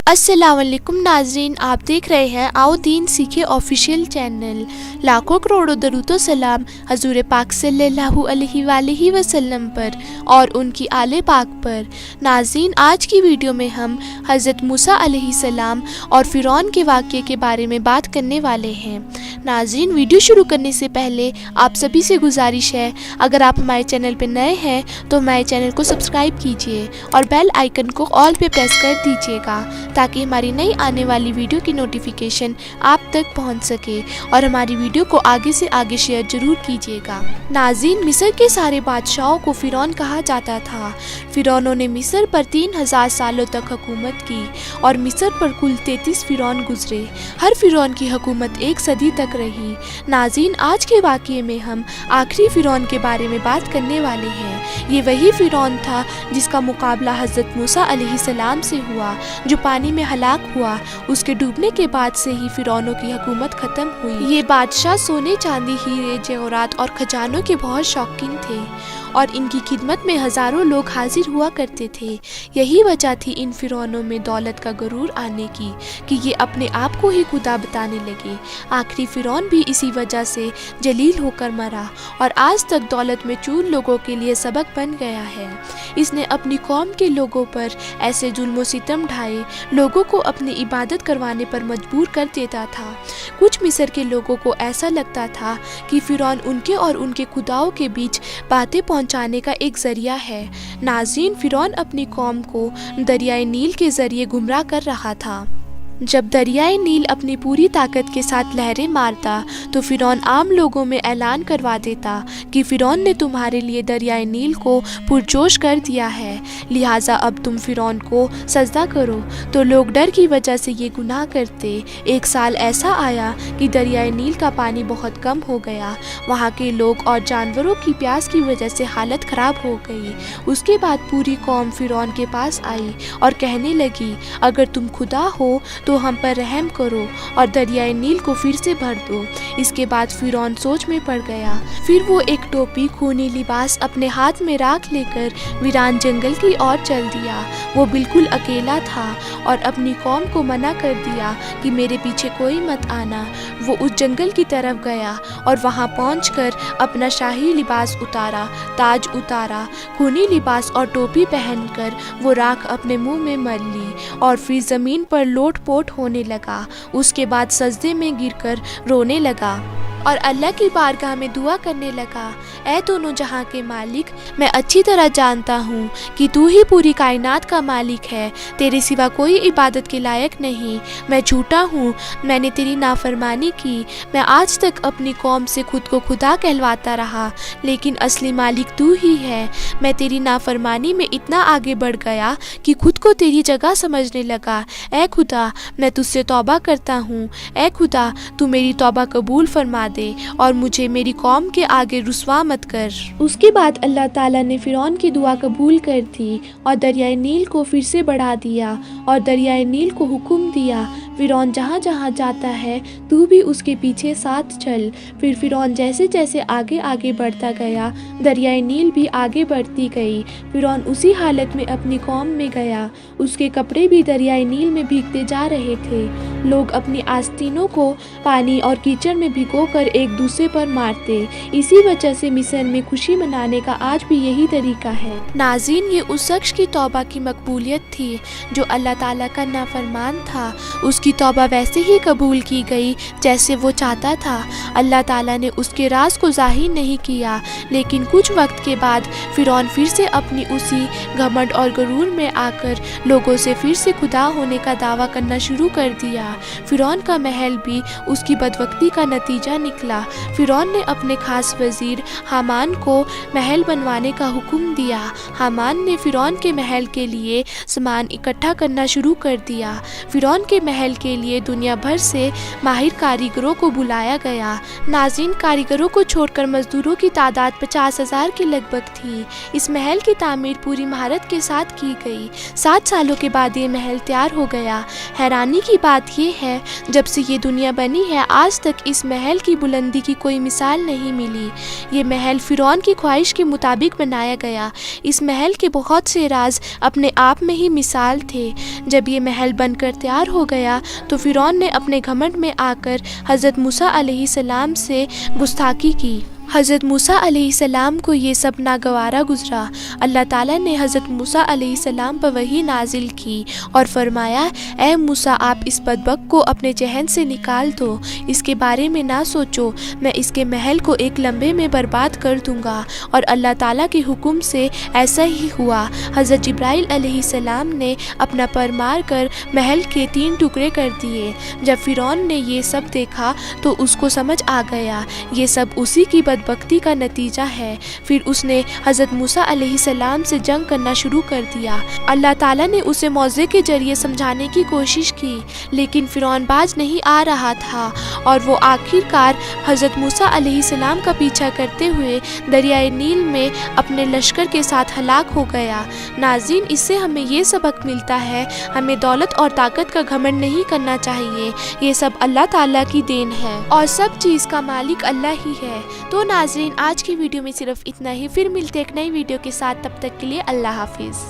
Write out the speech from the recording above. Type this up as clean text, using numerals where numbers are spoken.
अस्सलाम वालेकुम नाजरीन, आप देख रहे हैं आओ दीन सीखे ऑफिशियल चैनल। लाखों करोड़ों दरूद व सलाम हजूर पाक सल्लल्लाहु अलैहि वसल्लम पर और उनकी आले पाक पर। नाजरीन, आज की वीडियो में हम हज़रत मूसा अलैहिस्सलाम और फ़िरौन के वाक़ये के बारे में बात करने वाले हैं। नाजरीन, वीडियो शुरू करने से पहले आप सभी से गुजारिश है, अगर आप हमारे चैनल पर नए हैं तो हमारे चैनल को सब्सक्राइब कीजिए और बेल आइकन को ऑल पे प्रेस कर दीजिएगा ताकि हमारी नई आने वाली वीडियो की नोटिफिकेशन आप तक पहुंच सके और हमारी वीडियो को आगे से आगे शेयर जरूर कीजिएगा। नाज़रीन, मिस्र के सारे बादशाहों को फ़िरौन कहा जाता था। फ़िरौनों ने मिस्र पर 3000 सालों तक हुकूमत की और मिस्र पर कुल 33 फ़िरौन गुजरे। हर फ़िरौन की हुकूमत 1 सदी तक रही। नाज़रीन, आज के वाक़ये में हम आखिरी फ़िरौन के बारे में बात करने वाले हैं। ये वही फ़िरौन था जिसका मुकाबला हज़रत मूसा अलैहिस्सलाम से हुआ, जो पानी में हलाक हुआ। उसके डूबने के बाद से ही फ़िरौनों की हुकूमत ख़त्म हुई। ये बादशाह सोने, चांदी, हीरे, जेवरात और खजानों के बहुत शौकीन थे और इनकी खिदमत में हज़ारों लोग हाजिर हुआ करते थे। यही वजह थी इन फ़िरौनों में दौलत का गरूर आने की कि ये अपने आप को ही खुदा बताने लगे। आखिरी फ़िरौन भी इसी वजह से जलील होकर मरा और आज तक दौलत में चूर लोगों के लिए सबक बन गया है। इसने अपनी कौम के लोगों पर ऐसे जुल्म सितम ढाए, लोगों को अपनी इबादत करवाने पर मजबूर कर देता था। कुछ मिस्र के लोगों को ऐसा लगता था कि फ़िरौन उनके और उनके खुदाओं के बीच बातें पहुंचाने का एक ज़रिया है। नाज़रीन, फ़िरौन अपनी कौम को दरियाए नील के ज़रिए गुमराह कर रहा था। जब दरियाए नील अपनी पूरी ताकत के साथ लहरें मारता तो फ़िरौन आम लोगों में ऐलान करवा देता कि फ़िरौन ने तुम्हारे लिए दरियाए नील को पुरजोश कर दिया है, लिहाजा अब तुम फ़िरौन को सजदा करो। तो लोग डर की वजह से ये गुनाह करते। एक साल ऐसा आया कि दरियाए नील का पानी बहुत कम हो गया। वहाँ के लोग और जानवरों की प्यास की वजह से हालत ख़राब हो गई। उसके बाद पूरी कौम फ़िरौन के पास आई और कहने लगी, अगर तुम खुदा हो तो हम पर रहम करो और दरियाए नील को फिर से भर दो। इसके बाद फ़िरौन सोच में पड़ गया। फिर वो एक टोपी, खूनी लिबास अपने हाथ में राख लेकर वीरान जंगल की ओर चल दिया। वो बिल्कुल अकेला था और अपनी कौम को मना कर दिया कि मेरे पीछे कोई मत आना। वो उस जंगल की तरफ गया और वहाँ पहुँचकर अपना शाही लिबास उतारा, ताज उतारा, खूनी लिबास और टोपी पहनकर वो राख अपने मुंह में मल ली और फिर ज़मीन पर लोट पोट होने लगा। उसके बाद सजदे में गिरकर रोने लगा और अल्लाह की बारगाह में दुआ करने लगा, ऐ दोनों जहां के मालिक, मैं अच्छी तरह जानता हूँ कि तू ही पूरी कायनात का मालिक है, तेरे सिवा कोई इबादत के लायक नहीं। मैं झूठा हूँ, मैंने तेरी नाफरमानी की। मैं आज तक अपनी कौम से खुद को खुदा कहलवाता रहा, लेकिन असली मालिक तू ही है। मैं तेरी नाफरमानी में इतना आगे बढ़ गया कि खुद को तेरी जगह समझने लगा। ऐ खुदा, मैं तुझसे तौबा करता हूँ। ऐ खुदा, तू मेरी तौबा कबूल फरमा दे और मुझे मेरी कौम के आगे रुस्वा मत कर। उसके बाद अल्लाह ताला ने फ़िरौन की दुआ कबूल कर दी और दरियाए नील को फिर से बढ़ा दिया और दरियाए नील को हुक्म दिया, फ़िरौन जहाँ जहाँ जाता है तू भी उसके पीछे साथ चल। फिर फ़िरौन जैसे जैसे आगे आगे बढ़ता गया, दरियाए नील भी आगे बढ़ती गई। फ़िरौन उसी हालत में अपनी कौम में गया। उसके कपड़े भी दरियाए नील में भीगते जा रहे थे। लोग अपनी आस्तीनों को पानी और कीचड़ में भिगोकर एक दूसरे पर मारते। इसी वजह से मिस्र में खुशी मनाने का आज भी यही तरीका है। नाज़रीन, ये उस शख्स की तौबा की मकबूलियत थी जो अल्लाह ताला का नाफरमान था। उसकी तौबा वैसे ही कबूल की गई जैसे वो चाहता था। अल्लाह ताला ने उसके राज को ज़ाहिर नहीं किया, लेकिन कुछ वक्त के बाद फ़िरौन फिर से अपनी उसी घमंड और गरूर में आकर लोगों से फिर से खुदा होने का दावा करना शुरू कर दिया। फ़िरौन का महल भी उसकी बदबख्ती का नतीजा निकला। फ़िरौन ने अपने खास वज़ीर हामान को महल बनवाने का हुक्म दिया। हामान ने फ़िरौन के महल के लिए सामान इकट्ठा करना शुरू कर दिया। फ़िरौन के महल کے لیے دنیا بھر سے ماہر کاریگروں کو بلایا گیا۔ ناظرین، کاریگروں کو چھوڑ کر مزدوروں کی تعداد 50,000 کے لگ بھگ تھی۔ اس محل کی تعمیر پوری مہارت کے ساتھ کی گئی۔ 7 سالوں کے بعد یہ محل تیار ہو گیا۔ حیرانی کی بات یہ ہے، جب سے یہ دنیا بنی ہے آج تک اس محل کی بلندی کی کوئی مثال نہیں ملی۔ یہ محل فرعون کی خواہش کے مطابق بنایا گیا۔ اس محل کے بہت سے راز اپنے آپ میں ہی مثال تھے۔ جب یہ محل بن کر تیار ہو گیا تو فرعون نے اپنے گھمنڈ میں آ کر حضرت موسیٰ علیہ السلام سے گستاخی کی۔ حضرت موسیٰ علیہ السلام کو یہ سب ناگوارا گزرا۔ اللہ تعالیٰ نے حضرت موسیٰ علیہ السلام پر وحی نازل کی اور فرمایا، اے موسیٰ، آپ اس بدبخت کو اپنے ذہن سے نکال دو، اس کے بارے میں نہ سوچو، میں اس کے محل کو ایک لمحے میں برباد کر دوں گا۔ اور اللہ تعالیٰ کے حکم سے ایسا ہی ہوا۔ حضرت جبرائیل علیہ السلام نے اپنا پر مار کر محل کے 3 ٹکڑے کر دیے۔ جب فرعون نے یہ سب دیکھا تو اس کو سمجھ آ گیا یہ سب اسی کی بدبختی کا نتیجہ ہے۔ پھر اس نے حضرت موسیٰ علیہ السلام سے جنگ کرنا شروع کر دیا۔ اللہ تعالیٰ نے اسے معجزے کے ذریعے سمجھانے کی کوشش کی، لیکن فرعون باز نہیں آ رہا تھا اور وہ آخر کار حضرت موسیٰ علیہ السلام کا پیچھا کرتے ہوئے دریائے نیل میں اپنے لشکر کے ساتھ ہلاک ہو گیا۔ ناظرین، اس سے ہمیں یہ سبق ملتا ہے، ہمیں دولت اور طاقت کا گھمنڈ نہیں کرنا چاہیے۔ یہ سب اللہ تعالیٰ کی دین ہے اور سب چیز کا مالک اللہ ہی ہے۔ تو ناظرین، آج کی ویڈیو میں صرف اتنا ہی، پھر ملتے ایک نئی ویڈیو کے ساتھ، تب تک کے لیے اللہ حافظ۔